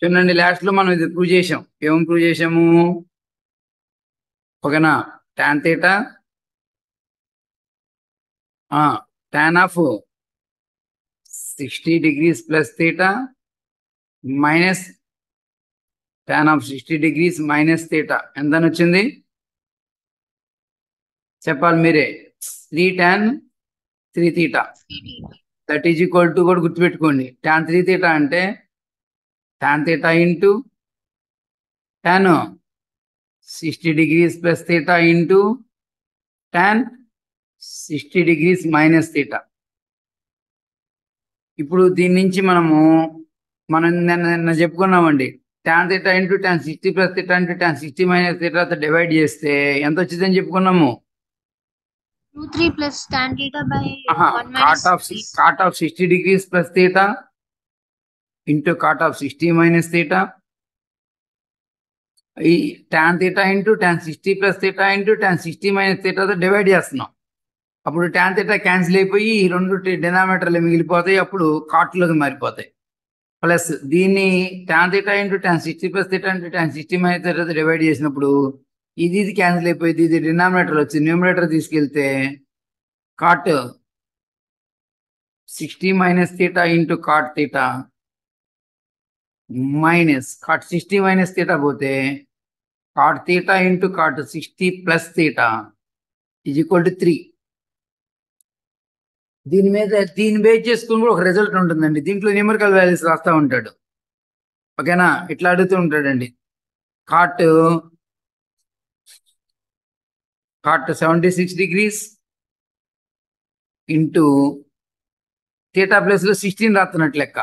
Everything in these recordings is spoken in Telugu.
చూడండి, లాస్ట్ లో మనం ఇది ప్రూవ్ చేసాం. ఏం ప్రూవ్ చేసాము? ఓకేనా? tan theta tan of 60 degrees plus theta minus tan of 60 degrees minus theta ఎంత అని వచ్చింది చెప్పాలి మీరే. 3 tan 3 theta that is equal to కూడా గుర్తుపెట్టుకోండి. tan 3 theta అంటే tan theta into tan 60 degrees plus theta into tan 60 degrees minus theta. ఇప్పుడు దీని నుంచి మనం నిన్న చెప్పుకున్నామండి. tan theta into tan 60 plus theta into tan 60 minus theta divide చేస్తే ఎంత వచ్చిందని చెప్పుకున్నాము? 2 3 plus tan theta by 1 cot minus of 60 degrees plus theta into cot of 60 minus theta. ఈ tan theta into tan 60 plus theta into tan 60 minus theta divide చేస్తున్నాం. అప్పుడు tan theta క్యాన్సిల్ అయిపోయి ఈ రెండు డినామినేటర్లు మిగిలిపోతాయి. అప్పుడు కాట్లోకి మారిపోతాయి. ప్లస్ దీన్ని tan theta into tan 60 plus theta into tan 60 minus theta divide చేసినప్పుడు ఇది క్యాన్సిల్ అయిపోయింది. ఇది డినామినేటర్ వచ్చింది. న్యూమినేటర్ తీసుకెళ్తే cot 60 minus theta into cot theta minus cot 60 minus theta పోతే cot theta into cot 60 plus theta is equal to 3. దీన్ని బేస్ చేసుకుని కూడా ఒక రిజల్ట్ ఉంటుందండి. దీంట్లో న్యూమరికల్ వాల్యూస్ రాస్తా ఉంటాడు. ఓకేనా? ఇట్లా అడుగుతూ ఉంటాడండి. cot 76 degrees into theta place లో 16 రాస్తున్నట్టు లెక్క.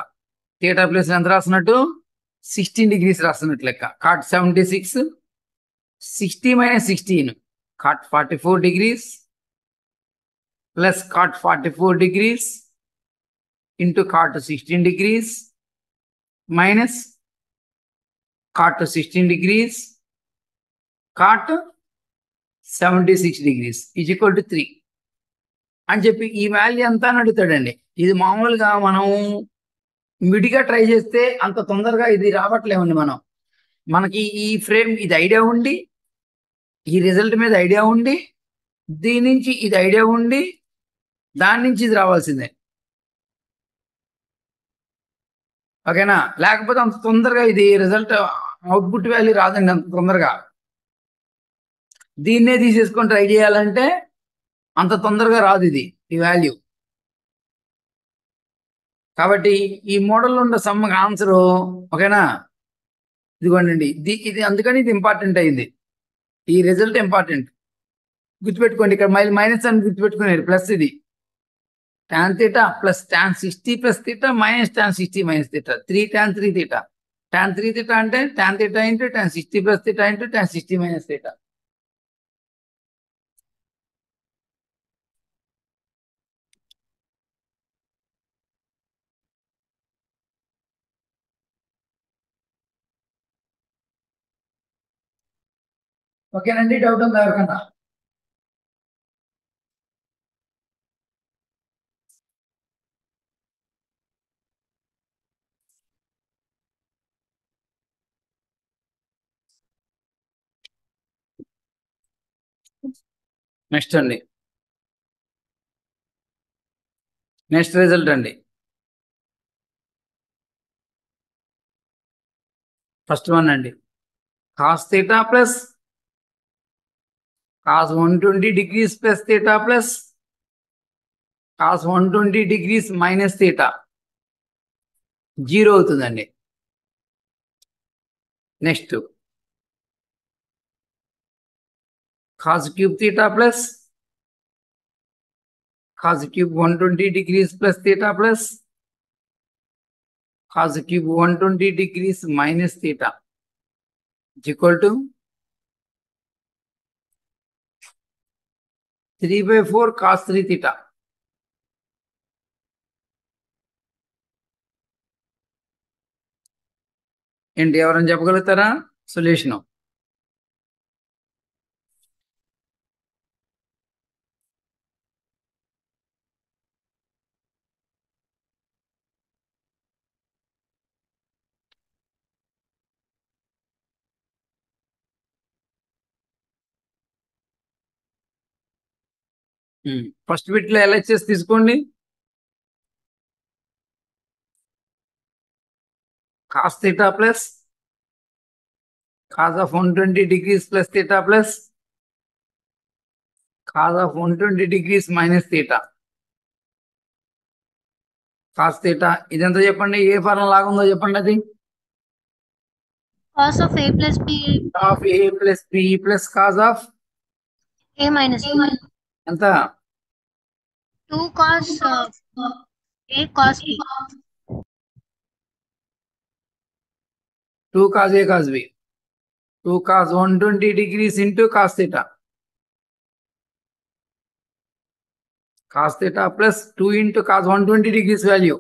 థీటా ప్లేస్ ఎంత రాస్తున్నట్టు? 16 degrees రాస్తున్నట్టు లెక్క. cot 76 60 minus 16 cot 44 degrees plus cot 44 degrees into cot 16 degrees minus cot 16 degrees cot 76 degrees is equal to 3 అని చెప్పి ఈ వాల్యూ ఎంత అని అడుగుతాడండి. ఇది మామూలుగా మనం విడిగా ట్రై చేస్తే అంత తొందరగా ఇది రావట్లేమండి. మనకి ఈ ఫ్రేమ్ ఇది ఐడియా ఉండి, ఈ రిజల్ట్ మీద ఐడియా ఉండి, దీని నుంచి ఇది ఐడియా ఉండి, దాని నుంచి ఇది రావాల్సిందే. ఓకేనా? లేకపోతే అంత తొందరగా ఇది రిజల్ట్ అవుట్పుట్ వాల్యూ రాదండి అంత తొందరగా. దీన్నే తీసేసుకొని ట్రై చేయాలంటే అంత తొందరగా రాదు ఇది ఈ వాల్యూ. కాబట్టి ఈ మోడల్లో ఉన్న సమ్మకి ఆన్సర్ ఓకేనా ఇదిగోండి. ఇది అందుకని ఇది ఇంపార్టెంట్ అయింది. ఈ రిజల్ట్ ఇంపార్టెంట్ గుర్తుపెట్టుకోండి. ఇక్కడ మైనస్ అని గుర్తుపెట్టుకునేది, ప్లస్ ఇది tan theta plus tan 60 plus theta minus tan 60 minus theta 3 tan 3 theta. tan 3 theta అంటే tan theta into tan 60 plus theta into tan 60 minus theta. ఓకేనండి? డౌట్ ఉందా ఎవరికన్నా? నెక్స్ట్ అండి, నెక్స్ట్ రిజల్ట్ అండి. ఫస్ట్ వన్ అండి, cos theta plus cos 120 degrees plus theta plus cos 120 degrees minus theta 0 అవుతుందండి. Next cos cube theta plus cos cube 120 degrees plus theta plus cos cube 120 degrees minus theta is equal to 3/4 cos 3 theta. ఏంటి, ఎవరైనా చెప్పగలుగుతారా సొల్యూషన్? ఫస్ట్ బిట్ లో LHS తీసుకోండి. cos theta plus cos of 120 degrees plus theta plus cos of 120 degrees minus theta. cos theta ఇదంతా చెప్పండి. ఏ ఫార్ములా లాగా ఉందో చెప్పండి. అది cos of a plus b of a plus b plus cos of a minus b. ఎంత 2 cos a cos b. 2 cos a cos b. 2 cos 120 degrees into cos theta. cos theta plus 2 into cos 120 degrees value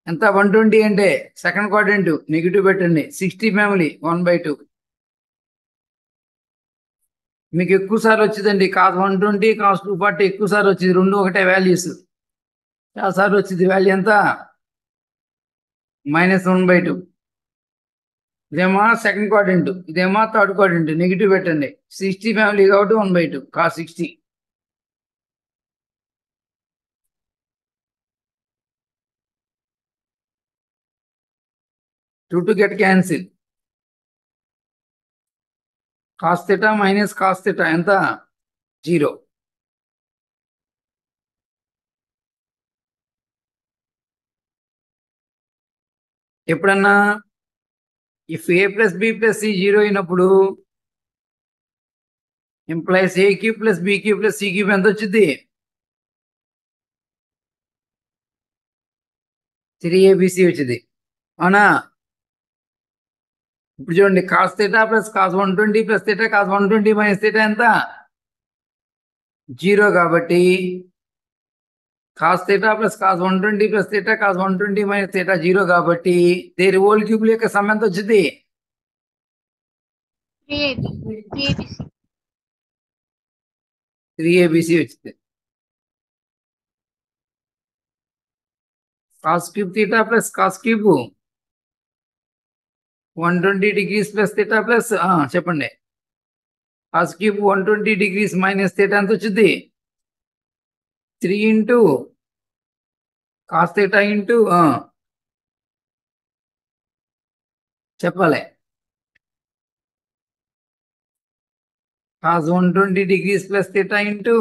ఎంత 120 అంటే సెకండ్ క్వాడ్రంట్ నెగిటివ్ పెట్టండి. 60 ఫ్యామిలీ 1/2. మీకు ఎక్కువ సార్లు వచ్చిందండి. cos 120 cos 240 ఎక్కువ సార్లు వచ్చింది. రెండు ఒకటే వాల్యూస్. చాలా సార్లు వచ్చింది. వాల్యూ ఎంత -1/2. ఇదేమో సెకండ్ క్వాడ్రంట్, ఇదేమో థర్డ్ క్వాడ్రంట్. నెగిటివ్ పెట్టండి. 60 ఫ్యామిలీ కాబట్టి 1/2 cos 60. 2 to get cancel. cos theta minus cos theta ఎంత 0. ఎప్పుడన్నా if a plus b plus c 0 అయినప్పుడు implies a cube plus b cube plus c cube ఎంత వచ్చింది 3abc వచ్చింది. అవునా? ఇప్పుడు చూడండి, cos theta plus cos 120 plus theta cos 120 minus theta ఎంత 0 కాబట్టి cos theta plus cos 120 plus theta cos 120 minus theta 0 కాబట్టి దేని హోల్ క్యూబ్ యొక్క సమ్ ఎంత వచ్చింది 3abc వచ్చింది. cos cube theta plus cos cube 120 degrees plus theta plus చెప్పండి. cos cube 120 degrees minus theta ఎంత వచ్చింది 3 ఇంటూ cos theta ఇంటూ చెప్పాలి cos 120 degrees plus theta into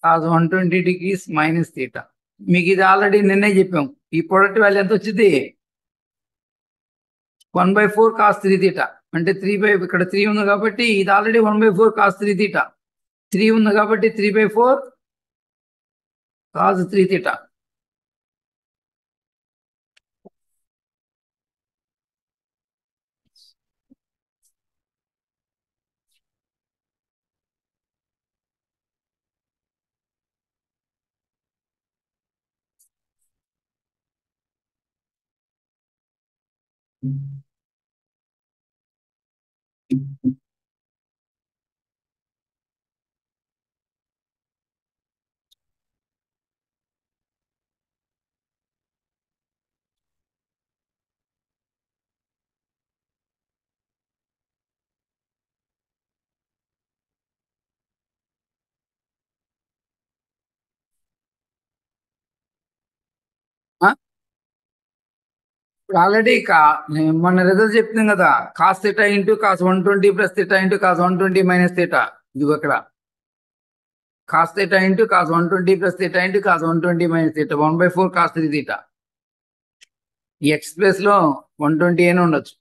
cos 120 degrees minus theta. మీకు ఇది ఆల్రెడీ నిన్నే చెప్పాం. ఈ ప్రొడక్ట్ వాల్యూ ఎంత వచ్చింది 1/4 cos 3 theta. అంటే 3 ఇక్కడ 3 ఉంది కాబట్టి ఇది ఆల్రెడీ 1/4 cos 3 theta. 3 ఉంది కాబట్టి 3/4 cos 3 theta. ఇప్పుడు ఆల్రెడీ మొన్న రిజల్ట్ చెప్తున్నాం కదా, cos theta into cos 120 plus theta into cos 120 minus theta. ఇది అక్కడ cos theta into cos 120 plus theta into cos 120 minus theta 1/4 cos 3 theta. ఈ ఎక్స్ ప్లేస్ లో 120 అయినా ఉండొచ్చు.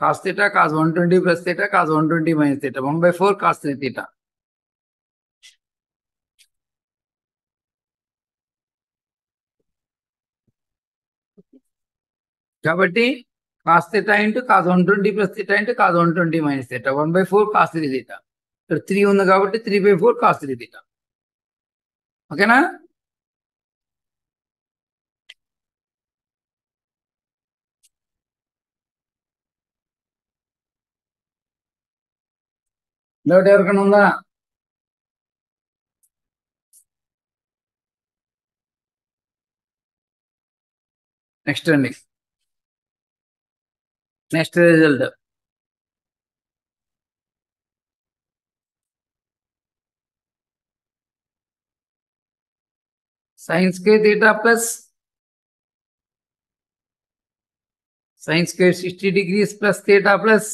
cos theta cos 120 plus theta cos 120 minus theta 1/4 cos 3 theta. కాబట్టి cos theta into cos 120 plus theta into cos 120 minus theta 1/4 cos 3 theta. ఇక్కడ 3 ఉంది కాబట్టి 3/4 cos 3 theta. ఓకేనా? డౌట్ ఎవరికైనా ఉందా? నెక్స్ట్ అండి, next result sin square theta plus sin square 60 degrees plus theta plus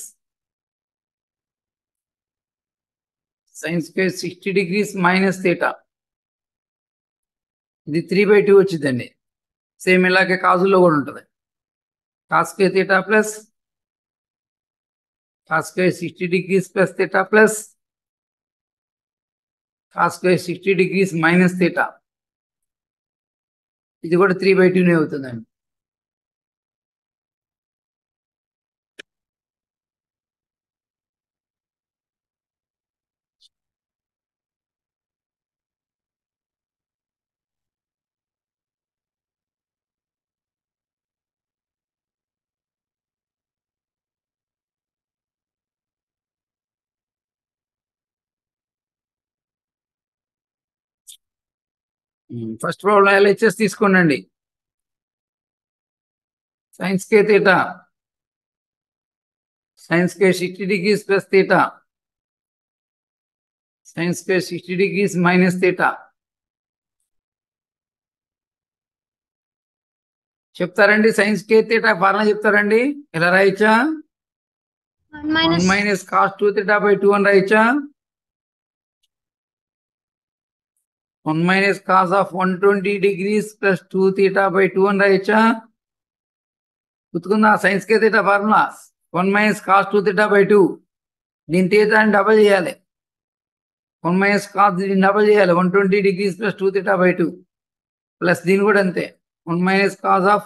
sin square 60 degrees minus theta. ఇది 3/2 వచ్చిందండి. సేమ్ ఇలాగే కాజుల్లో కూడా ఉంటుంది. cos square theta plus cos square 60 degrees plus theta plus cos square 60 degrees minus theta. ఇది కూడా 3/2 అవుతుందండి. ఫస్ట్ ప్రాబ్లం LHS తీసుకోండి. sin square theta sin square 60 degrees plus theta sin square 60 degrees minus theta. చెప్తారండి sin square theta ఫార్ములా చెప్తారండి. ఎలా రాయొచ్చా? 1 1 minus minus cos 2 theta by 2 అని రాయొచ్చా? 1 minus cos of 120 degrees plus 2 theta by 2 అని రాయొచ్చా? గుర్తుకుందా sin square theta formula? 1 minus cos 2 theta by 2. దీని theta ని డబల్ చేయాలి. 1 minus cos దీన్ని డబల్ చేయాలి. 120 degrees plus 2 theta by 2 plus దీని కూడా అంతే. 1 minus cos of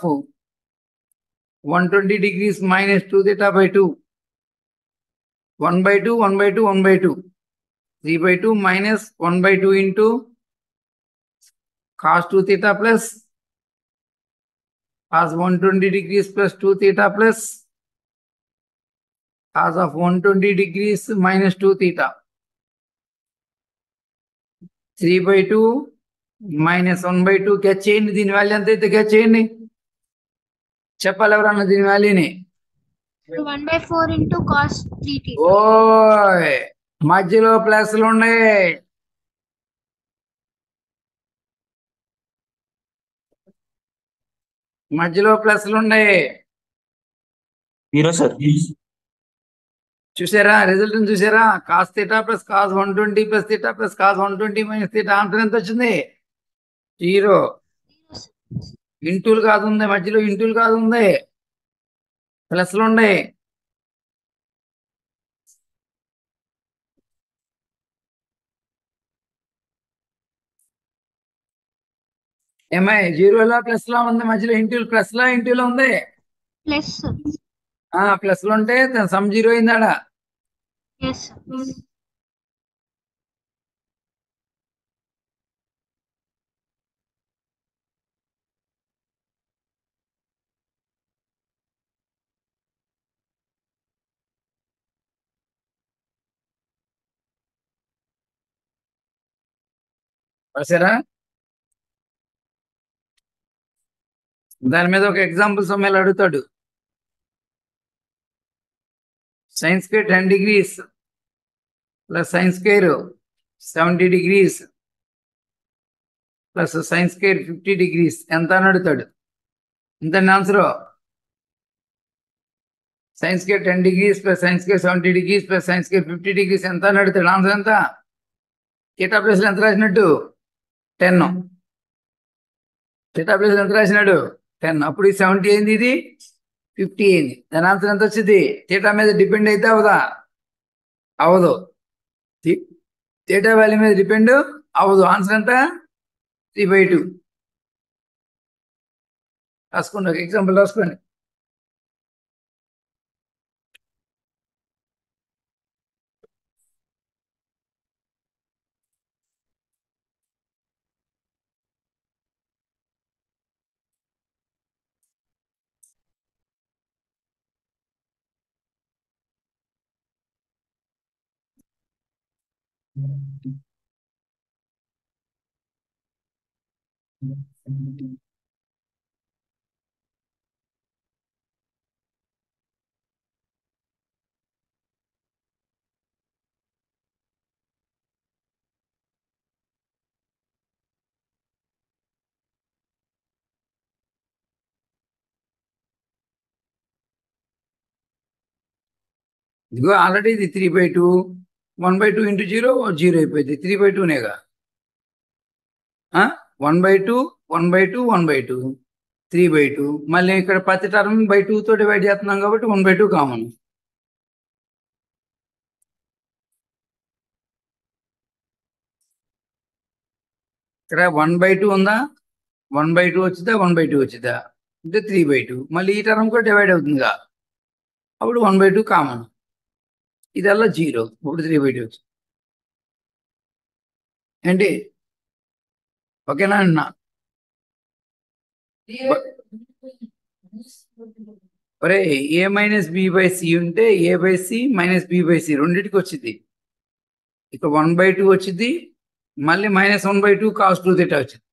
120 degrees minus 2 theta by 2. 1/2 1/2 1/2 3/2 minus 1/2 into cos 2 theta plus cos 120 degrees plus 2 theta plus cos of 120 degrees minus 2 theta. 3/2 minus 1/2 catch చేయండి. దీని వాల్యూ ఎంత అయితే క్యాచ్ చేయండి. చెప్పాలి ఎవరన్నా దీని వాల్యూని. 1/4 into cos 3 theta. ఓయ్ మధ్యలో ప్లస్లు ఉన్నాయి. మధ్యలో ప్లస్లు ఉన్నాయి. Zero sir. చూసారా రిజల్ట్ చూసారా? Cos theta plus cos 120 plus theta plus cos 120 minus theta answer ఎంత వచ్చింది? 0. ఇంటూలు కాదు ఉంది, మధ్యలో ఇంటూలు కాదు ఉంది, ప్లస్లు ఉన్నాయి. ఏమై జీరోలా ప్లస్ లా ఉంది, మధ్యలో ఇంటూలు ప్లస్ లా ఇంటూలో ఉంది. Plus sir. ప్లస్లు ఉంటే సమ్ జీరో అయిందాడా? Yes sir. రాశారా? దాని మీద ఒక ఎగ్జాంపుల్ సమ్మేళ అడుగుతాడు. sin square 10 degrees plus sin square 70 degrees plus sin square 50 degrees ఎంత అని అడుగుతాడు. ఎంత answer? sin square 10 degrees plus sin square 70 degrees plus sin square 50 degrees ఎంత అని అడుగుతాడు. ఆన్సర్ ఎంత? థీటా ప్లేస్ ఎంత రాసినట్టు? 10. థీటా ప్లేస్ ఎంత రాసినాడు? 10. అప్పుడు ఇది 70 అయింది, ఇది 50 అయింది. దాని ఆన్సర్ ఎంత వచ్చింది? థీటా మీద డిపెండ్ అయితే అవదా? అవదు. థీటా వాల్యూ మీద డిపెండ్ అవదు. ఆన్సర్ ఎంత? 3/2. రాసుకోండి, ఒక ఎగ్జాంపుల్ రాసుకోండి. ఇదిగో ఆల్రెడీ ఇది 3/2 1/2 ఇంటూ 0 0 అయిపోయింది 3/2నేగా 1/2 1/2 1/2 3/2 మళ్ళీ ఇక్కడ ప్రతి టర్మ్ బై 2 తో డివైడ్ చేస్తున్నాం కాబట్టి 1/2 కామన్. ఇక్కడ 1/2 ఉందా 1/2 వచ్చిందా 1/2 వచ్చిందా అంటే 3/2 మళ్ళీ ఈ టర్మ్ కూడా డివైడ్ అవుతుందిగా అప్పుడు 1/2 కామన్. ఇదల్లా 0 ఇప్పుడు 3/2 వచ్చింది ఏంటి ఓకేనా అన్నా. ఒరే a minus B by C ఉంటే a by C minus B by C రెండింటికి వచ్చింది. ఇక్కడ 1/2 వచ్చింది మళ్ళీ -1/2 కాస్ 2 థీటా వచ్చింది.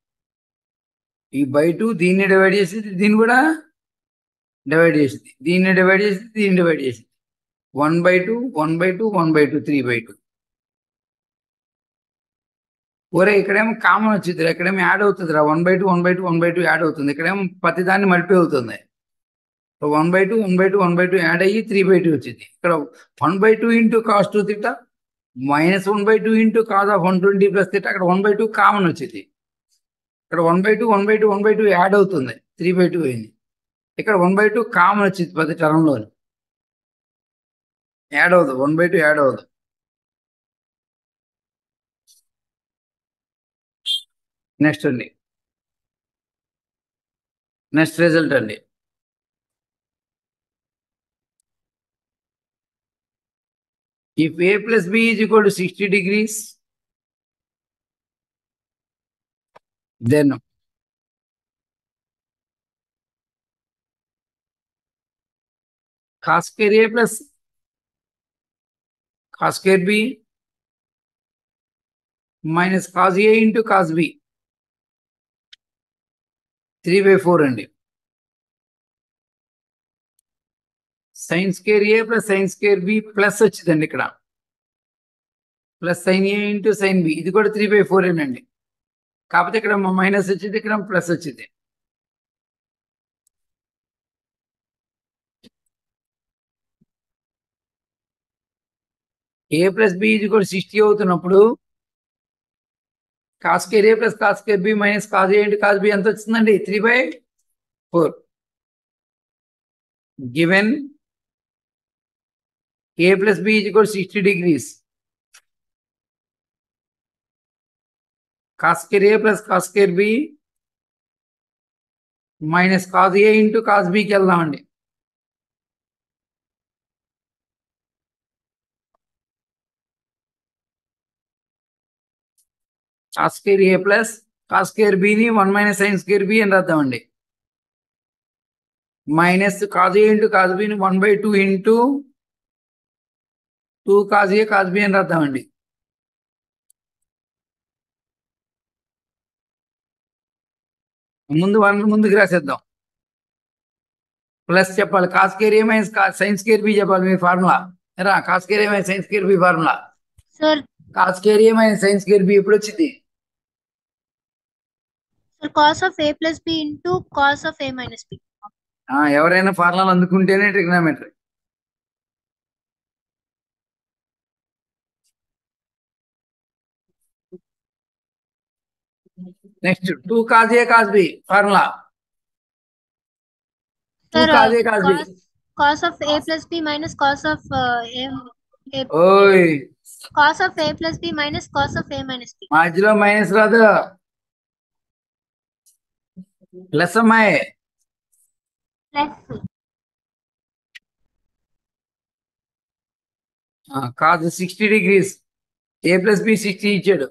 ఈ బై 2 దీన్ని డివైడ్ చేసింది దీన్ని కూడా డివైడ్ చేసింది దీన్ని డివైడ్ చేసింది దీన్ని డివైడ్ చేసింది 1/2 1/2 1/2 3/2. ఒరే ఇక్కడేమో కామన్ వచ్చింది ఇక్కడేమో యాడ్ అవుతుంది రా 1/2 1/2 1/2 యాడ్ అవుతుంది ఇక్కడేమో ప్రతి దాన్ని మల్టిప్లై అవుతుంది 1/2 1/2 1/2 యాడ్ అయ్యి 3/2 వచ్చింది. ఇక్కడ 1/2 into cos 2 theta -1/2 into cos of 120 plus theta అక్కడ 1/2 కామన్ వచ్చింది. ఇక్కడ 1/2 1/2 1/2 యాడ్ అవుతుంది 3/2 అయింది. ఇక్కడ 1/2 కామన్ వచ్చింది ప్రతి టర్మ్లో యాడ్ అవుతుంది 1/2 యాడ్ అవుతుంది. నెక్స్ట్ అండి నెక్స్ట్ రిజల్ట్ అండి if a plus b is equal to 60 degrees then cos square a plus cos square b minus cos a into cos b 3/4 అండి. sin square a plus sin square b plus వచ్చిందండి ఇక్కడ plus sin a into sin b ఇది కూడా 3/4 అండి. కాకపోతే ఇక్కడ మైనస్ వచ్చింది ఇక్కడ ప్లస్ వచ్చింది. a ప్లస్ b ఇది కూడా 60 అవుతున్నప్పుడు cos square a plus cos square b minus cos a into cos b ఎంత వచ్చిందండి 3/4. given a plus b is equal to 60 degrees cos square a plus cos square b minus cos a into cos b కి వెళ్దామండి. cos square a plus cos square b ని 1 minus sin square b అని రాద్దామండి. Minus cos a into cos b ని 1/2 into 2 cos a cos b అని రాద్దామండి. ముందు 1 ముందుకు రాసేద్దాం ప్లస్ చెప్పాలి cos square a minus sin square b చెప్పాలి మీ ఫార్ములా రా cos square a minus sin square b formula sir cos square a minus sin square b ఎప్పుడు వచ్చింది cos of a plus b into cos of a minus b. ఎవరైనా ఫార్ములాలు అందుకుంటేనే trigonometry. Next 2 cos a cos b formula 2 cos a cos b cos of a plus b minus cos of ఓయ్ cos of a plus b minus cos of a minus b. మధ్యలో మైనస్ రాదు ప్లస్ అమ్మాయి Plus cos 60 degrees a plus b 60 ఇచ్చాడు.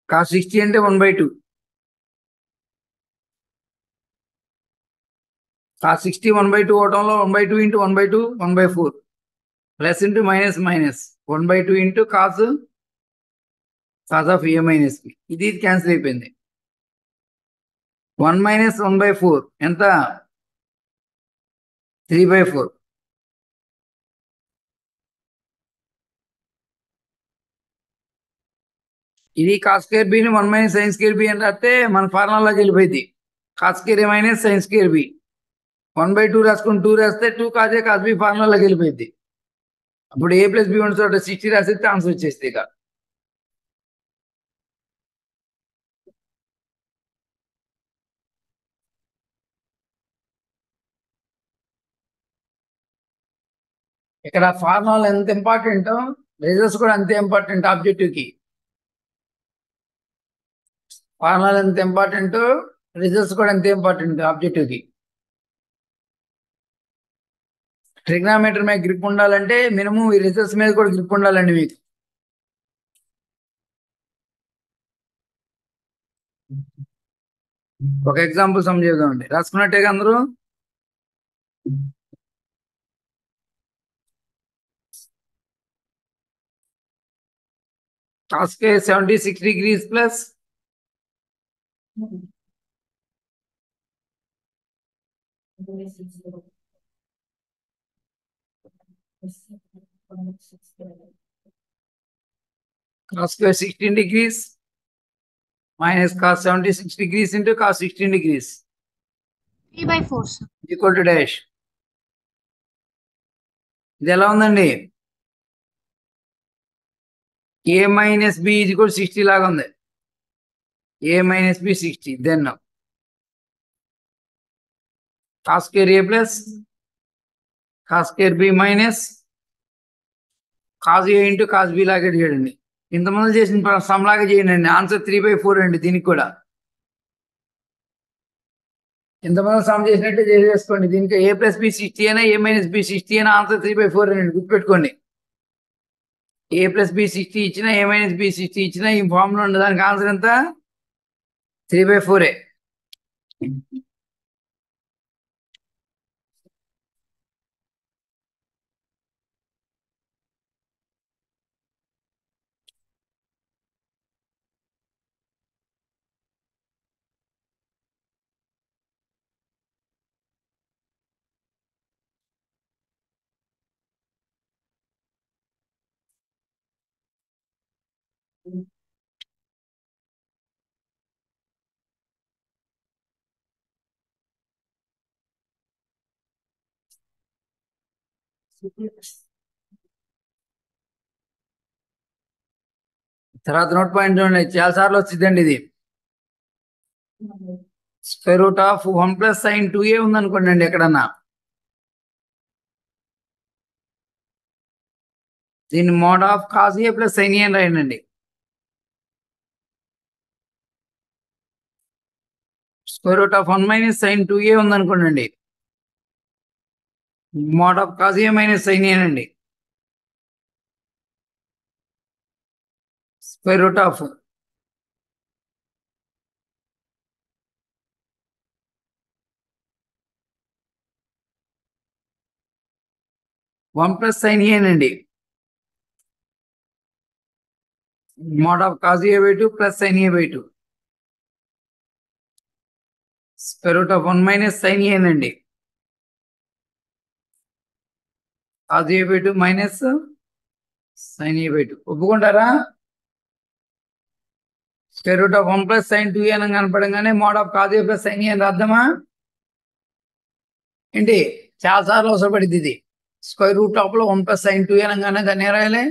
cos 60 అంటే 1/2 cos 60 1/2 అవటంలో 1/2 into 1/2 1/4 plus into minus minus 1/2 into cos of a minus b ఇది క్యాన్సిల్ అయిపోయింది. 1 minus 1/4 ఎంత 3/4 ఇది కాస్ స్క్వేర్ బిని 1 మైనస్ సైన్ స్క్వేర్ బి అని రాస్తే మన ఫార్ములాలోకి వెళ్ళిపోయింది. Cos square a minus sine square b 1/2 రాసుకుని 2 రాస్తే 2 కాస్ ఏ కాస్ బి ఫార్ములాలోకి వెళ్ళిపోయింది. అప్పుడు ఏ ప్లస్ బి ఉన్న చోట 60 రాసేస్తే ఆన్సర్ వచ్చేస్తే ఇక ఇక్కడ ఫార్ములా ఎంత ఇంపార్టెంట్, రిజల్ట్స్ కూడా అంతే ఇంపార్టెంట్. ఆబ్జెక్టివ్ కి ఫార్ములా ఎంత ఇంపార్టెంట్, రిజల్ట్స్ కూడా అంతే ఇంపార్టెంట్ ఆబ్జెక్టివ్ కి. ట్రిగ్నామెట్రీ మీద గ్రిప్ ఉండాలంటే మినిమం ఈ రిజల్ట్స్ మీద కూడా గ్రిప్ ఉండాలండి మీకు. ఒక ఎగ్జాంపుల్ సమ్ చేద్దామండి. రాసుకున్నట్టేగా అందరూ? cos square 76 degrees plus cos square 16 degrees minus cos 76 degrees into cos 16 degrees 3/4, sir. equal to dash. ఇది ఎలా ఉందండి? a మైనస్ బి ఇది కూడా 60 లాగా ఉంది. a minus B 60, then cos square a plus cos square b minus cos a into cos b లాగా చేయండి. ఇంతమంది చేసిన సమ్ లాగా చేయండి. ఆన్సర్ 3/4 అండి. దీనికి కూడా ఇంతమంది సమ్ చేసినట్టే చేసేసుకోండి. దీనికి a ప్లస్ బి 60 అయినా a మైనస్ బి 60 అయినా ఆన్సర్ 3/4 అండి. గుర్తుపెట్టుకోండి. a ప్లస్ బి 60 ఇచ్చినా a మైనస్ బి 60 ఇచ్చినా ఈ ఫార్ములా ఉంది. దానికి ఆన్సర్ ఎంత? 3/4. తర్వాత నోట్ పాయింట్ చూడండి. చాలా సార్లు వచ్చిందండి ఇది. Square root of 1 plus sine 2a ఉందనుకోండి అండి ఎక్కడన్నా. దీన్ని mod of cos a plus sine a అని రాయండి. Square root of 1 minus sine 2a ఉందనుకోండి. Mod of cos a minus sine a అండి. Square root of 1 plus sine a అండి. Mod of cos a by 2 plus sine A by 2. Square root of 1 minus sine a అండి. Cos a by 2 minus sine A by 2. ఒప్పుకుంటారా? Square root of 1 plus sine 2a అని కనపడంగానే mod of cos a plus sine a అని రాద్దామా ఏంటి? చాలా సార్లు అవసరపడింది ఇది. స్క్వేర్ రూట్ ఆఫ్ లో 1 ప్లస్ సైన్ 2a అనగానే దాన్ని ఏ రాయాలి?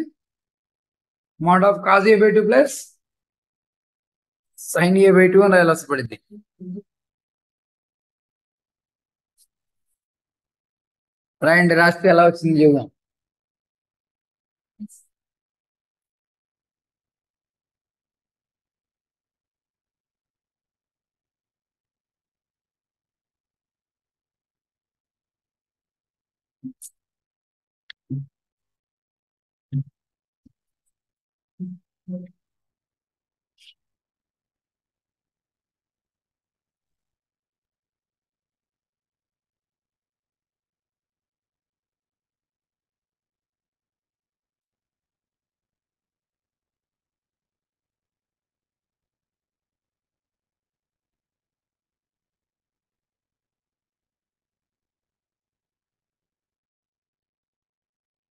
Mod of cos a by 2 plus sine A by 2 అని రాయాలి. అవసరపడింది. రాయండి. రాస్తే ఎలా వచ్చింది చూద్దాం.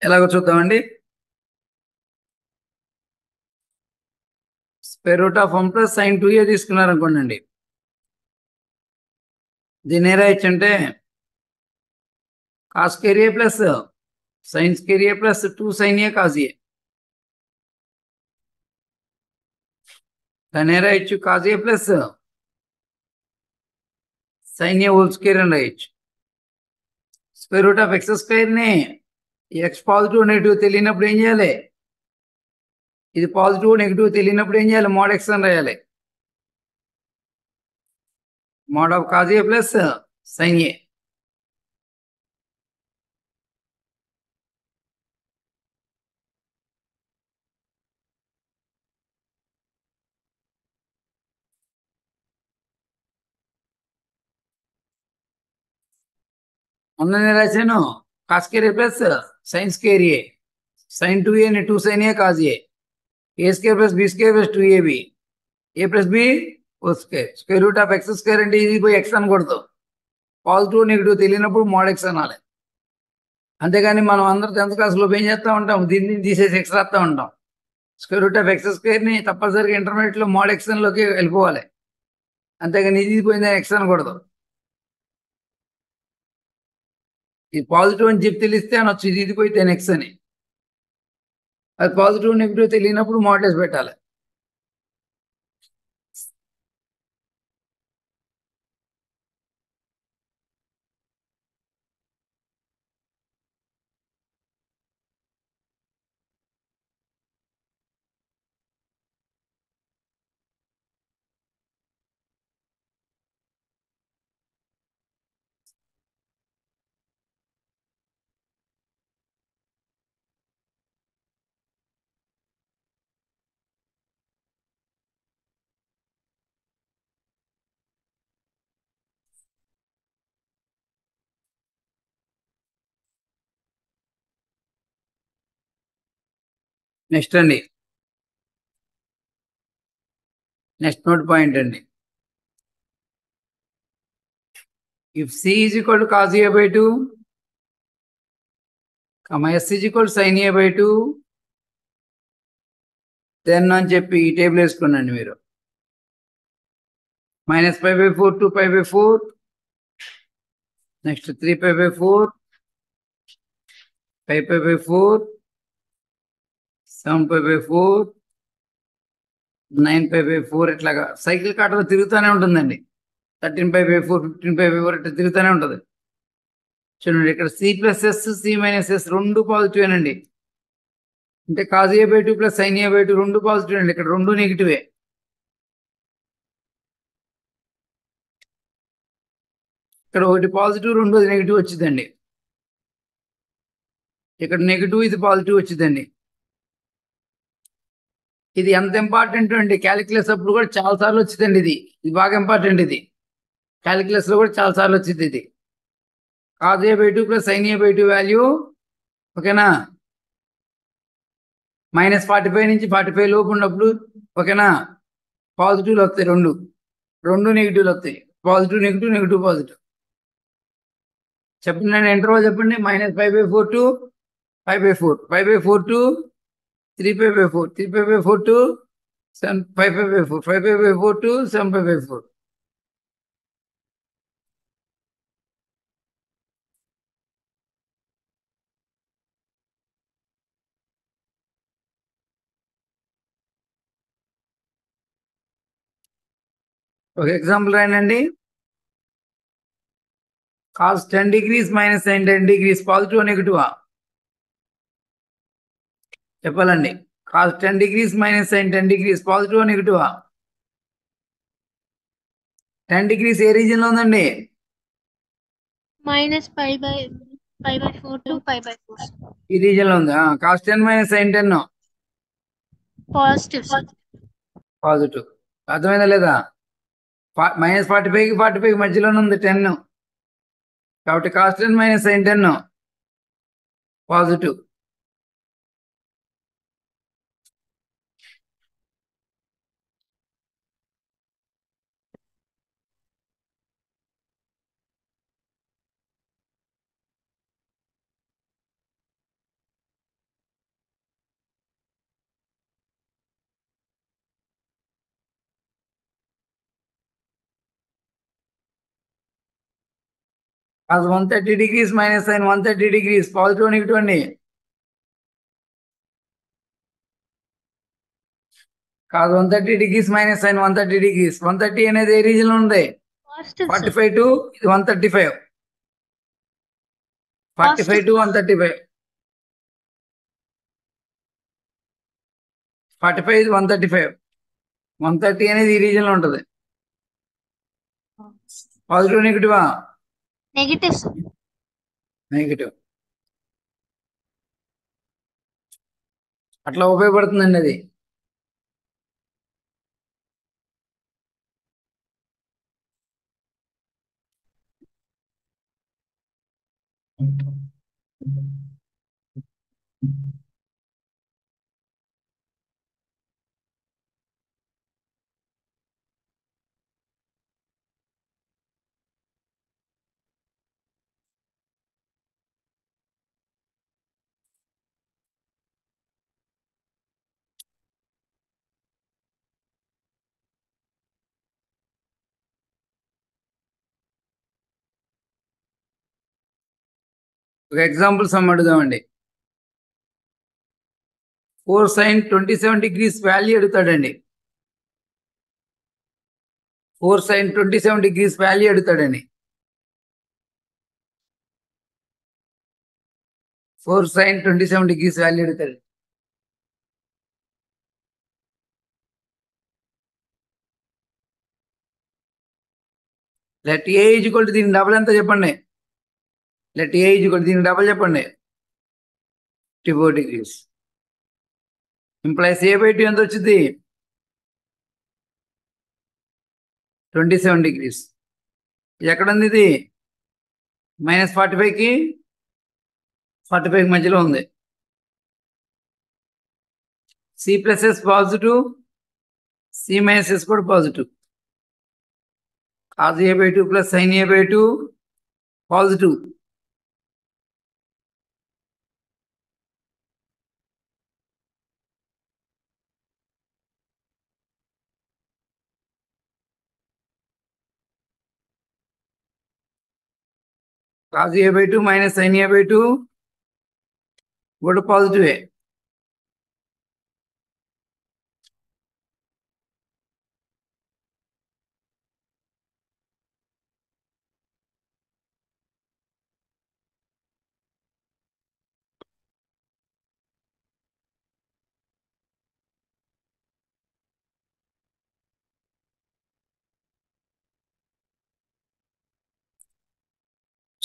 ఎలాగో చూద్దామండి. Square root of 1 plus sine 2a తీసుకున్నారు అనుకోండి. దీన్ని ఏ రాయొచ్చు అంటే cos square a plus sine square a plus 2 sine a cos a. దాన్ని ఏ రాయొచ్చు cos a plus sine a whole square అని రాయొచ్చు. స్క్వేర్ రూట్ ఆఫ్ ఎక్స్ స్క్వేర్ని ఎక్స్ పాజిటివ్ నెగిటివ్ తెలియనప్పుడు ఏం చేయాలి? ఇది పాజిటివ్ నెగిటివ్ తెలియనప్పుడు ఏం చేయాలి? మోడ్ ఎక్స్ అని రాయాలి. Mod of cos a plus sine a. అందులో రాశాను cos square a plus sine square a, sine 2a ని 2 sine A cos a square plus b square plus 2ab, a plus b whole square. Square root of x square అంటే ఇది పోయి ఎక్స్ అనకూడదు. పాజిటివ్ నెగిటివ్ తెలియనప్పుడు మోడ్ ఎక్స్ అనాలి. అంతేగాని మనం అందరూ 10th క్లాస్లో ఏం చేస్తూ ఉంటాం? దీన్ని తీసేసి ఎక్స్ రాస్తూ ఉంటాం. స్క్వేర్ రూట్ ఆఫ్ ఎక్స్ స్క్వేర్ని తప్పనిసరిగా ఇంటర్మీడియట్లో మోడ్ ఎక్స్ లోకి వెళ్ళిపోవాలి. అంతేగాని ఇది పోయింది ఎక్స్ అనకూడదు. ఇది పాజిటివ్ అని చెప్పి తెలిస్తే అనొచ్చు, ఇది పోయితే ఎక్స్ అని. అది పాజిటివ్ నెగిటివ్ తెలియనప్పుడు మోడల్స్ పెట్టాలి. నెక్స్ట్ అండి, నెక్స్ట్ నోట్ పాయింట్ అండి. If C is equal to cos A by 2, S is equal to sine A by 2, then అని చెప్పి ఈ టేబుల్ వేసుకోండి మీరు. -π/4 to π/4, నెక్స్ట్ 3π/4, 5π/4, 7π/4, 9π/4 ఇట్లాగా సైకిల్ కాటలో తిరుగుతూనే ఉంటుందండి. 13π/4, 15π/4 ఇట్లా తిరుగుతూనే ఉంటుంది. చూడండి ఇక్కడ C plus S, C minus S రెండు పాజిటివ్ అండి. అంటే cos A by 2 plus sine A by 2 రెండు పాజిటివ్ అండి. ఇక్కడ రెండు నెగిటివే. ఇక్కడ ఒకటి పాజిటివ్, రెండోది నెగిటివ్ వచ్చిందండి. ఇక్కడ నెగిటివ్, ఇది పాజిటివ్ వచ్చిందండి. ఇది ఎంత ఇంపార్టెంట్ అండి, క్యాలిక్యులస్ అప్పుడు కూడా చాలా సార్లు వచ్చిందండి. ఇది బాగా ఇంపార్టెంట్. ఇది క్యాలిక్యులస్ లో కూడా చాలా సార్లు వచ్చింది. ఇది cause A by 2 plus sine A by 2 value, ఓకేనా, -45 నుంచి 45 లోపు ఉన్నప్పుడు, ఓకేనా, పాజిటివ్లు వస్తాయి. రెండు నెగిటివ్లు వస్తాయి. Positive negative, negative positive. చెప్పండి నేను ఇంటర్వల్ చెప్పండి. -5/4 to 5/4, 5/4 to 3π/4, 3π/4 to 5π/4, 5π/4 to 7π/4. ఒక ఎగ్జాంపుల్ రాయండి. cos 10 degrees minus sin 10 degrees positive నెగిటివా చెప్పాలండి. cos 10 degrees minus sin 10 degrees positive నెగిటివా? 10 degrees ఏ రీజన్ లో ఉందండి? -π/4 to π/4. ఈ రీజన్ లో ఉందా? cos 10 minus sin 10 positive sir. Positive. అర్థమైందా లేదా? -45 కి 45 మధ్యలోనే ఉంది 10. కాబట్టి cos 10 minus sin 10 positive. cos 130 degrees minus sin 130 degrees positive negative అండి. cos 130 degrees minus sin 130 degrees 130 అనేది ఏ రీజన్ లో ఉంది? Positive, sir. 45 to ఇది 135 45 to 135 45 ఇది 135 130 అనేది ఈ రీజన్ లో ఉంటుంది. పాజిటివ్ నెగిటివా? Negative, sir. నెగిటివ్. అట్లా ఉపయోగపడుతుందండి అది. ఒక ఎగ్జాంపుల్ సమ్ అడుగుదామండి. 4 sin 27 degrees వాల్యూ అడుగుతాడండి. 4 sin 27 degrees వాల్యూ అడుగుతాడండి. 4 sin 27 degrees వాల్యూ అడుగుతాడు. Let A is equal to దీని డబుల్ ఎంత చెప్పండి. Let A is equal to దీని డబుల్ చెప్పండి. 54 degrees ఇంప్లైస్ A/2 ఎంత వచ్చింది? 27 degrees. ఎక్కడ ఉంది ఇది? -45కి 45 మధ్యలో ఉంది. C+s పాజిటివ్, C-s కూడా positive. cos A/2 plus sin A/2 positive. cos A/2 minus sin A/2 కూడా పాజిటివే.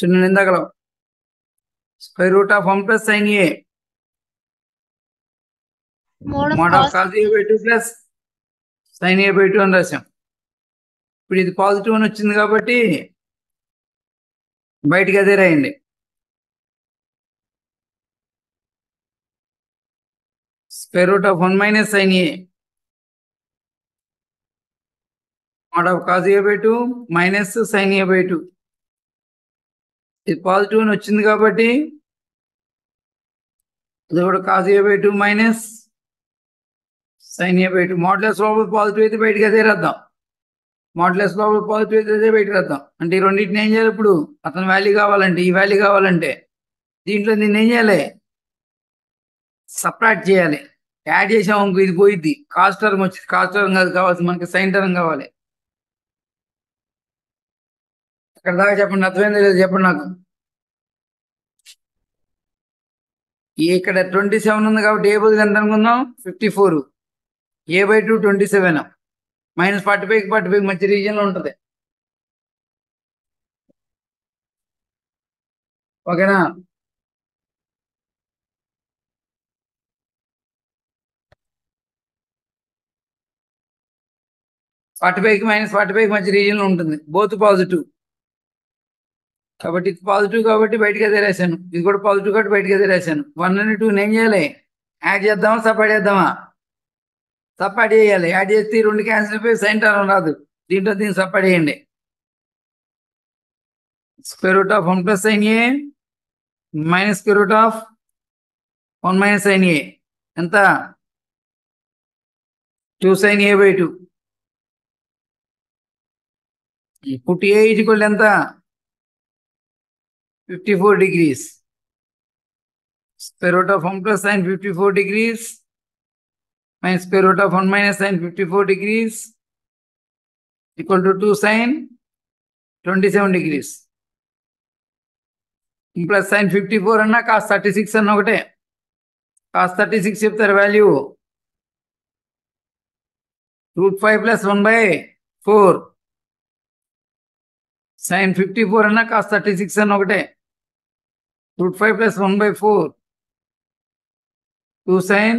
చిన్న నిందగలం square root of 1 plus sin A Mode of mod of cos. cos A/2 plus sin A/2 అని రాశాం. ఇప్పుడు ఇది పాజిటివ్ అని వచ్చింది కాబట్టి బయటికి అదే రాయండి. Square root of 1 minus sin A mod of cos A/2 minus sin A/2 ఇది పాజిటివ్ అని వచ్చింది కాబట్టి ఇది కూడా cos A/2 minus sin A/2 modulus లోపల పాజిటివ్ అయితే బయటికి అదే రాద్దాం. మోడ్లెస్ లోపల పాజిటివ్ అయితే అదే బయటకు రాద్దాం. అంటే ఈ రెండింటిని ఏం చేయాలి? ఇప్పుడు అతని వాల్యూ కావాలంటే, ఈ వాల్యూ కావాలంటే దీంట్లో దీన్ని ఏం చేయాలి? సపరేట్ చేయాలి. యాడ్ చేసాం ఇంకో ఇది పోయిద్ది. కాస్ టర్మ్ వచ్చింది. కాస్ టర్మ్ కాదు కావాల్సి మనకి సైన్ టర్మ్ కావాలి. అక్కడ దాకా చెప్పండి. అర్థమైందో లేదు చెప్పండి నాకు. ఇక్కడ 27 ఉంది కాబట్టి ఏ బదులు ఎంత అనుకుందాం? 54. A/2 27 మైనస్ 45 మధ్య రీజియన్ లో ఉంటుంది. ఓకేనా? -45 మధ్య రీజియన్ లో ఉంటుంది. బోత్ పాజిటివ్ కాబట్టి ఇది పాజిటివ్ కాబట్టి బయటకి అదే రాశాను. ఇది కూడా పాజిటివ్ కాబట్టి బయటకి అదే రాశాను. 1 and 2 ఏం చేయాలి? యాడ్ చేద్దామా సపరేట్ చేద్దామా? సపరేట్ చేయాలి. యాడ్ చేస్తే 2 క్యాన్సిల్ అయిపోయి సైన్ టర్మ్ రాదు. దీంట్లో దీన్ని సపరేట్ చేయండి. Square root of 1 plus sin A minus square root of 1 minus sin A ఎంత? 2 sin A/2. ఇప్పుడు A ఈక్వల్ ఎంత? 54 degrees. Square root of 1 plus sine 54 degrees minus square root of 1 minus sine 54 degrees equal to 2 sine 27 degrees. Plus sine 54 అన్నా cos 36 అన్న ఒకటే. cos 36 చెప్తారు వాల్యూ √5 plus 1 by 4. Sin 54 అన్నా cos 36 అన్న ఒకటే. √5 plus 1 by 4. 2 sin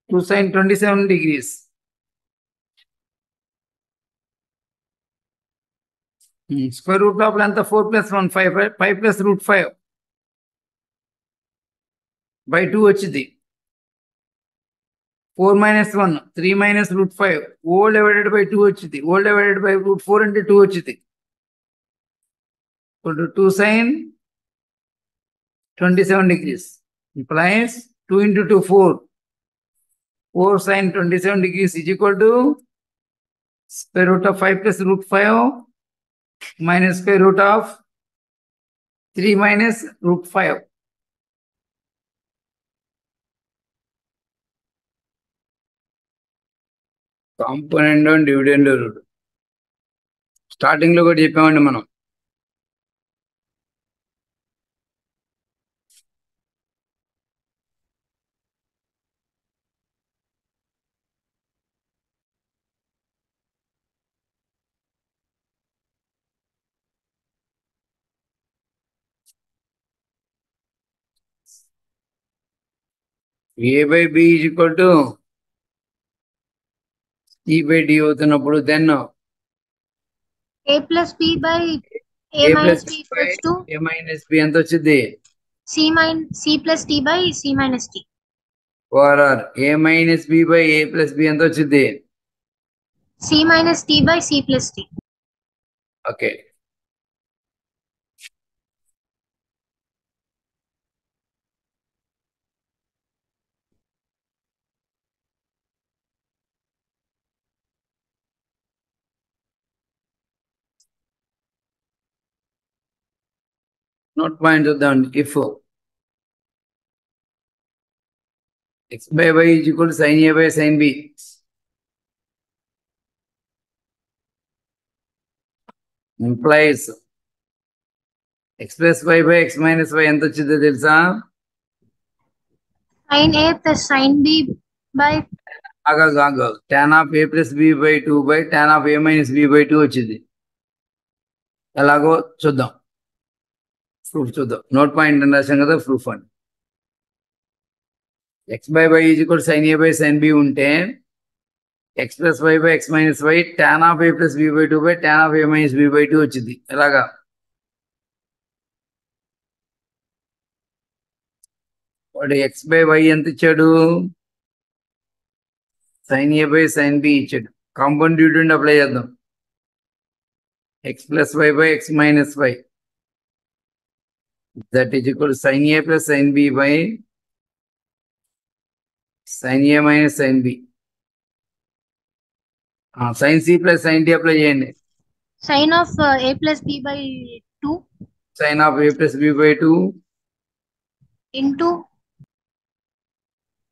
27 degrees. Square root of length 4 plus 1 5, right? 5 plus √5 by 2 వచ్చింది. 4 minus 1 3 minus √5 whole divided by 2 వచ్చింది. whole divided by √4 అంటే 2 వచ్చింది. 2 sin 27 degrees implies 2 into 2 4. 4 sin 27 degrees is equal to square root of 5 plus √5 minus square root of 3 minus √5. Component and dividend root starting లో కూడా చెప్పామండి మనం. A by B is equal to C by D అవుతున్నప్పుడు then A plus B by A minus B equals to A minus B ఎంత వచ్చింది? C plus D by C minus D. Or A minus B by A plus B ఎంత వచ్చింది? C minus D by C plus D. Okay. Note point చూద్దామండి. If x by y is equal to sin A by sin B, implies x plus y by x minus y ఎంత వచ్చిందో తెలుసా? Sin A plus sin B by tan of A plus B by 2 by tan of A minus B by 2 వచ్చింది. ఎలాగో చూద్దాం, ప్రూఫ్ చూద్దాం. నోట్ పాయింట్ అని రాశాం కదా, ప్రూఫ్ అండి. x by y is equal to sin A by sin B ఉంటే x plus y by x minus y tan of A plus B by 2 by tan of A minus B by 2 వచ్చింది. ఎలాగా? వాడు x by y ఎంత ఇచ్చాడు? sin A by sin B ఇచ్చాడు. కాంపౌండ్ డివిడెండ్ అప్లై చేద్దాం. x plus y by x minus y that is equal to sin A plus sin B by sin A minus sin B. sin C plus sin D apply చేయండి. sin of A plus B by 2 sin of A plus B by 2 into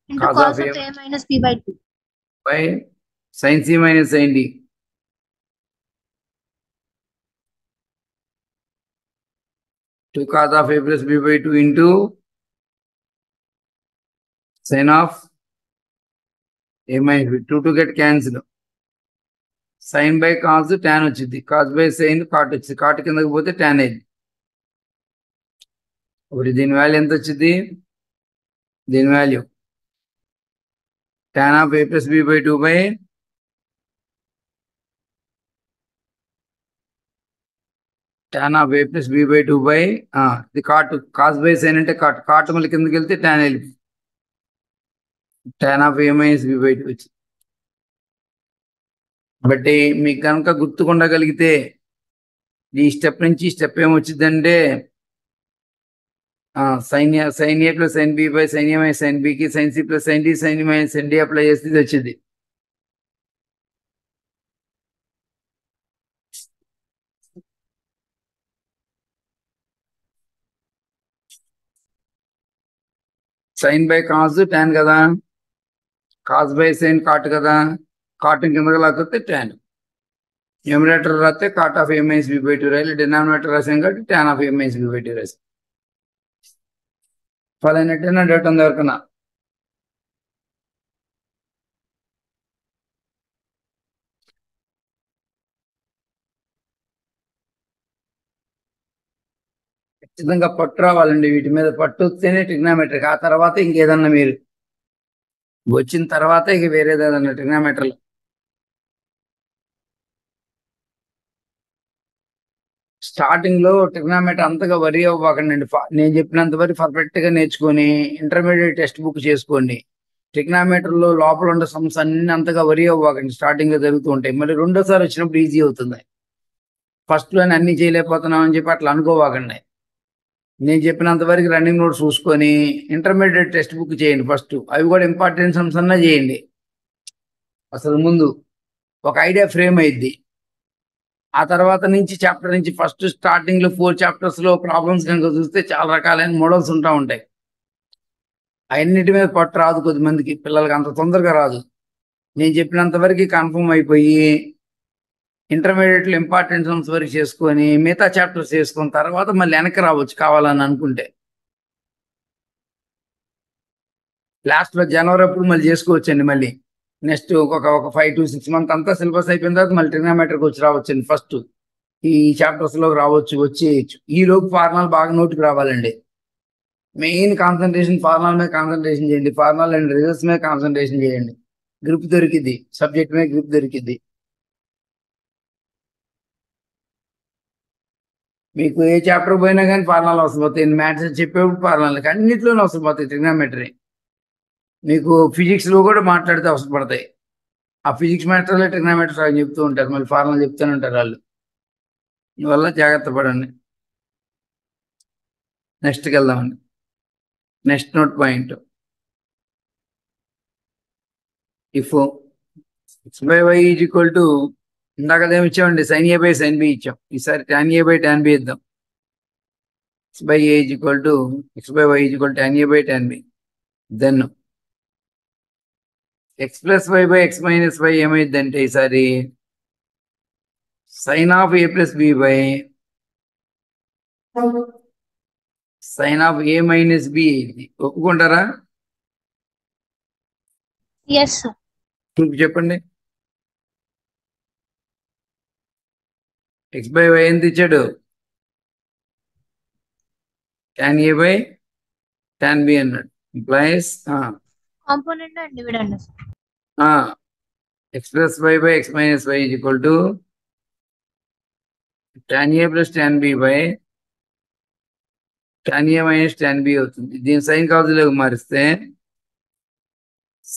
cos cos of of A minus B by 2 by sin C minus sin D. To cos of A plus B by 2 into sin of A minus B. 2 to get cancelled. Sin by cos tan వచ్చింది. cos by sin cot వచ్చింది. cot కిందకి పోతే tan అయింది. ఇప్పుడు దీని వాల్యూ ఎంత వచ్చింది? దీని value tan of A plus B by 2 by tan of A plus B by 2 by the cot, cos by sin అంటే cot మళ్ళీ కిందకి వెళ్తే tan వెళ్ళిపోయింది. tan of A minus B by 2 వచ్చింది. బట్టి మీకు కనుక గుర్తుకుండగలిగితే ఈ స్టెప్ నుంచి ఈ step ఏమొచ్చిందంటే sin A plus sin B by sin A minus sin B కి sin C plus sin D sin E minus sin D apply చేస్తే ఇది వచ్చింది. సైన్ బై కాస్ tan కదా, కాస్ బై సైన్ కాట్ కదా, కాట్ కిందకి లాక్కొస్తే tan. న్యూమరేటర్ రాస్తే cot of a minus b by 2 రాయాలి, డినామినేటర్ రాసాం కాబట్టి tan of a minus b by 2 రాసాం. ఫాలో అయినట్టేనా? డౌట్ ఉంది ఎవరికన్నా? ఖచ్చితంగా పట్టు రావాలండి, వీటి మీద పట్టు వస్తేనే ట్రిగ్నామెట్రిక్. ఆ తర్వాత ఇంకేదన్నా మీరు వచ్చిన తర్వాత ఇక వేరేది ఏదన్నా ట్రిగ్నామెట్రీలో స్టార్టింగ్ లో ట్రిగ్నామెట్రీ అంతగా వరి అవ్వకండి. నేను చెప్పినంత వరకు పర్ఫెక్ట్ గా నేర్చుకొని ఇంటర్మీడియట్ టెక్స్ట్ బుక్ చేసుకోండి. ట్రిగ్నామెట్రీలో లోపల ఉండే సమ్స్ అన్ని అంతగా వరి అవ్వకండి, స్టార్టింగ్ లో జరుగుతూ ఉంటాయి. మళ్ళీ రెండోసారి వచ్చినప్పుడు ఈజీ అవుతుంది. ఫస్ట్ లోనే అన్ని చేయలేకపోతున్నాం అని చెప్పి అట్లా అనుకోవాకండి. నేను చెప్పినంత వరకు రన్నింగ్ నోట్స్ చూసుకొని ఇంటర్మీడియట్ టెక్స్ట్ బుక్ చేయండి ఫస్ట్. అవి కూడా ఇంపార్టెంట్ సమ్స్ అన్నా చేయండి. అసలు ముందు ఒక ఐడియా ఫ్రేమ్ అయింది. ఆ తర్వాత నుంచి చాప్టర్ నుంచి ఫస్ట్ స్టార్టింగ్ లో 4 చాప్టర్స్ లో ప్రాబ్లమ్స్ కనుక చూస్తే చాలా రకాలైన మోడల్స్ ఉంటాయి. అన్నిటి మీద పట్టు రాదు, కొద్దిమందికి పిల్లలకి అంత తొందరగా రాదు. నేను చెప్పినంత వరకు కన్ఫర్మ్ అయిపోయి ఇంటర్మీడియట్ లో ఇంపార్టెంట్ సమ్స్ వరకు చేసుకొని మిగతా చాప్టర్స్ చేసుకున్న తర్వాత మళ్ళీ వెనక్కి రావచ్చు కావాలని అనుకుంటే. లాస్ట్ లో జనవరి అప్పుడు మళ్ళీ చేసుకోవచ్చండి. మళ్ళీ నెక్స్ట్ ఒక 5 to 6 months అంతా సిలబస్ అయిపోయిన తర్వాత మళ్ళీ ట్రిగ్నామెట్రీకి వచ్చి రావచ్చండి. ఫస్ట్ ఈ చాప్టర్స్ లో రావచ్చు, వచ్చేయచ్చు. ఈ లోపు ఫార్ములా బాగా నోటికి రావాలండి. మెయిన్ కాన్సన్ట్రేషన్ ఫార్ములా మీద కాన్సన్ట్రేషన్ చేయండి, ఫార్ములా అండ్ రిజల్ట్స్ మీద కాన్సన్ట్రేషన్ చేయండి. గ్రిప్ దొరికింది, సబ్జెక్ట్ మీద గ్రిప్ దొరికింది. మీకు ఏ చాప్టర్ పోయినా కానీ ఫార్ములాలు అవసరం పోతాయి. మ్యాథ్స్ చెప్పేప్పుడు ఫార్ములాలు అన్నింటిలోనే అవసరం పోతాయి ట్రిగ్నామెట్రీ. మీకు ఫిజిక్స్ లో కూడా మాట్లాడితే అవసరం పడతాయి. ఆ ఫిజిక్స్ మ్యాటర్లో ట్రిగ్నామెట్రీ సగం చెప్తూ ఉంటారు, మళ్ళీ ఫార్ములా చెప్తూనే ఉంటారు వాళ్ళు. అందువల్ల జాగ్రత్త పడండి. నెక్స్ట్కి వెళ్దామండి. Next note point, if x by y is equal to, ఇందాక అదేమి ఇచ్చామండి, sine A by sine B ఇచ్చాం. ఈసారి tan A by tan B ఇద్దాం. X by A is equal to x by y is equal tan A by tan B. Then x plus y by x minus y ఏమైందంటే ఈసారి sine of A plus B by sine of A minus B అయింది. ఒప్పుకుంటారా? Yes sir. ప్రూఫ్ చెప్పండి. ఎక్స్ బై వై ఎంత ఇచ్చాడు? tan A by tan B అన్నాడు. Implies component and dividend. X plus y by x minus y is equal to tan A plus tan B by tan A minus tan B అవుతుంది. దీని సైన్ కాజులోకి మారిస్తే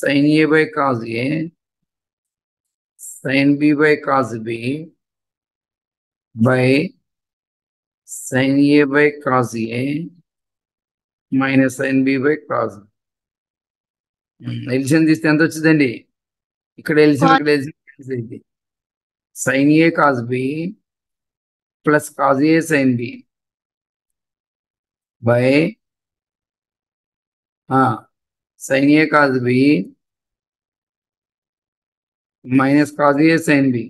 sine A by cos A sine B by cos B by sine A by cos A minus sine B by cos. LCM తీస్తే ఎంత వచ్చిందండి? ఇక్కడ ఎల్సిఎం, ఇక్కడ LCM. Sine A cos B plus cos A sine B by sine A cos B minus cos A sine B.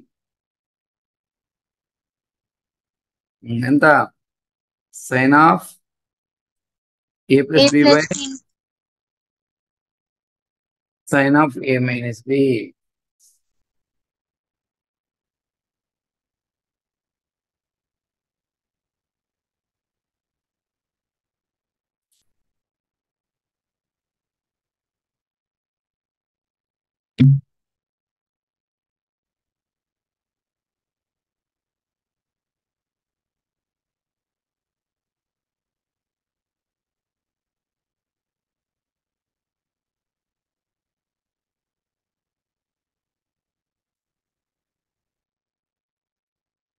ఎంత? Sine of A plus B by sine of A minus B.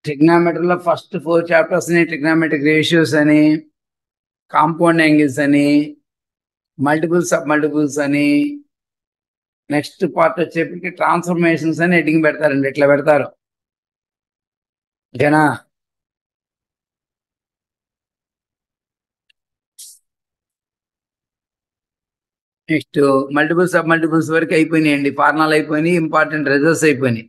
ట్రిగ్నామెట్రీలో ఫస్ట్ 4 చాప్టర్స్ ని ట్రిగ్నామెట్రిక్ రేషియోస్ అని, కాంపౌండ్ యాంగిల్స్ అని, మల్టిపుల్ సబ్ మల్టిపుల్స్ అని, నెక్స్ట్ పార్ట్ వచ్చేప్పటికి ట్రాన్స్ఫర్మేషన్స్ అని హెడ్డింగ్ పెడతారండి. ఇట్లా పెడతారు. ఓకేనా? నెక్స్ట్ మల్టిపుల్ సబ్ మల్టిపుల్స్ వరకు అయిపోయినాయండి. ఫార్ములాలు అయిపోయినాయి, ఇంపార్టెంట్ రిజల్ట్స్ అయిపోయినాయి.